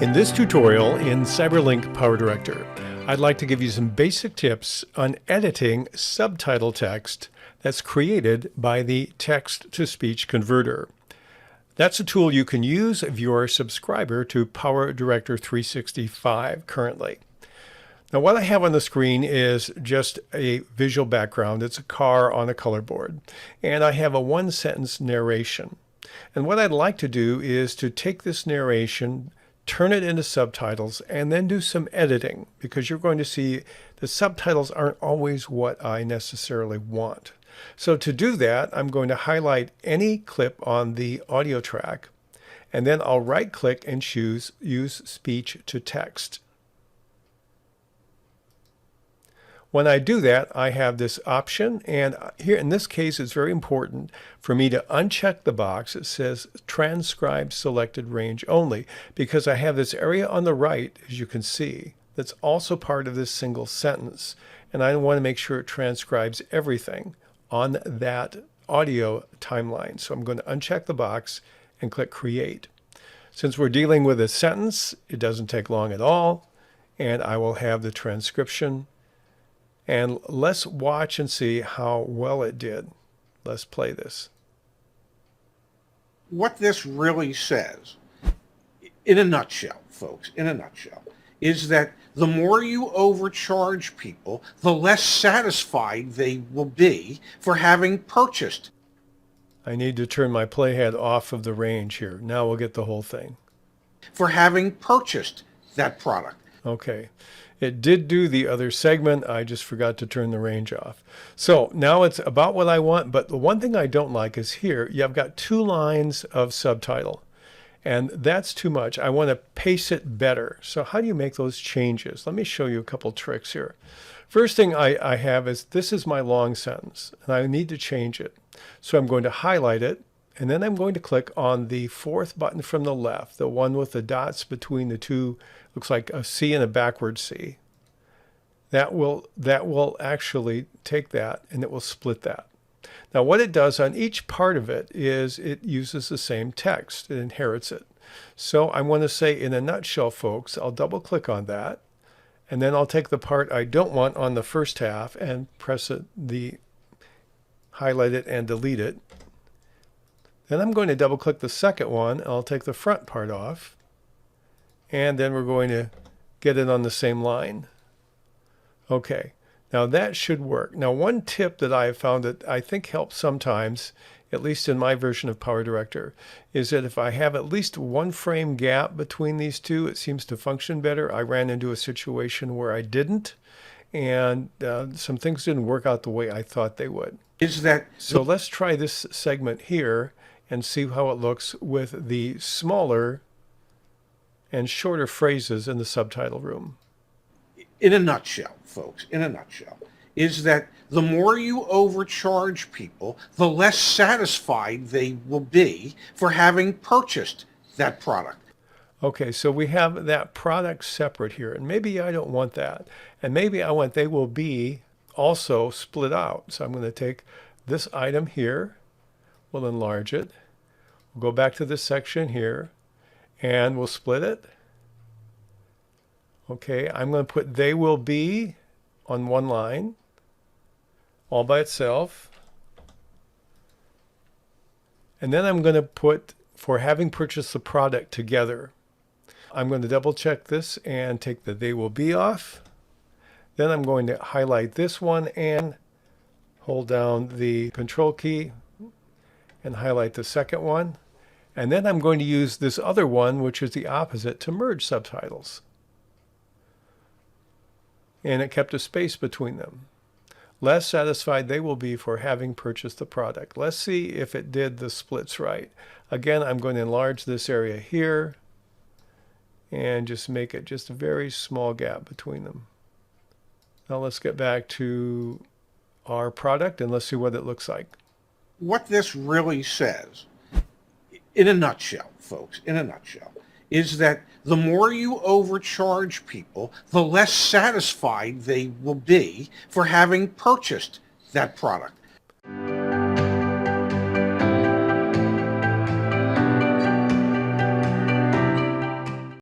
In this tutorial in CyberLink PowerDirector, I'd like to give you some basic tips on editing subtitle text that's created by the text-to-speech converter. That's a tool you can use if you're a subscriber to PowerDirector 365 currently. Now what I have on the screen is just a visual background. It's a car on a color board. And I have a one-sentence narration. And what I'd like to do is to take this narration, turn it into subtitles, and then do some editing, because you're going to see the subtitles aren't always what I necessarily want. So to do that, I'm going to highlight any clip on the audio track, and then I'll right-click and choose Use Speech to Text. When I do that, I have this option, and here in this case it's very important for me to uncheck the box that says Transcribe Selected Range Only, because I have this area on the right, as you can see, that's also part of this single sentence, and I want to make sure it transcribes everything on that audio timeline. So I'm going to uncheck the box and click Create. Since we're dealing with a sentence, it doesn't take long at all, and I will have the transcription. And let's watch and see how well it did. Let's play this. What this really says, in a nutshell, folks, in a nutshell, is that the more you overcharge people, the less satisfied they will be for having purchased. I need to turn my playhead off of the range here. Now we'll get the whole thing. For having purchased that product. Okay. It did do the other segment. I just forgot to turn the range off. So now it's about what I want, but the one thing I don't like is here, you've got 2 lines of subtitle, and that's too much. I want to pace it better. So how do you make those changes? Let me show you a couple tricks here. First thing I have is, this is my long sentence, and I need to change it. So I'm going to highlight it, and then I'm going to click on the 4th button from the left, the one with the dots between the two, looks like a C and a backward C. That will actually take that and it will split that. Now what it does on each part of it is it uses the same text. It inherits it. So I want to say, in a nutshell, folks, I'll double click on that, and then I'll take the part I don't want on the first half and press highlight it and delete it. Then I'm going to double click the second one, and I'll take the front part off, and then we're going to get it on the same line. Okay, now that should work. Now one tip that I have found that I think helps sometimes, at least in my version of PowerDirector, is that if I have at least 1 frame gap between these two, it seems to function better. I ran into a situation where I didn't, and some things didn't work out the way I thought they would. So let's try this segment here and see how it looks with the smaller and shorter phrases in the subtitle room. In a nutshell, folks, in a nutshell, is that the more you overcharge people, the less satisfied they will be for having purchased that product. Okay, so we have that product separate here, and maybe I don't want that. And maybe I want they will be also split out. So I'm going to take this item here, we'll enlarge it, we'll go back to this section here, and we'll split it. Okay, I'm going to put they will be on one line, all by itself. And then I'm going to put for having purchased the product together. I'm going to double check this and take the they will be off. Then I'm going to highlight this one and hold down the control key and highlight the second one. And then I'm going to use this other one, which is the opposite, to merge subtitles. And it kept a space between them. Less satisfied they will be for having purchased the product. Let's see if it did the splits right. Again, I'm going to enlarge this area here and just make it just a very small gap between them. Now let's get back to our product and let's see what it looks like. What this really says, in a nutshell, folks, in a nutshell, is that the more you overcharge people, the less satisfied they will be for having purchased that product.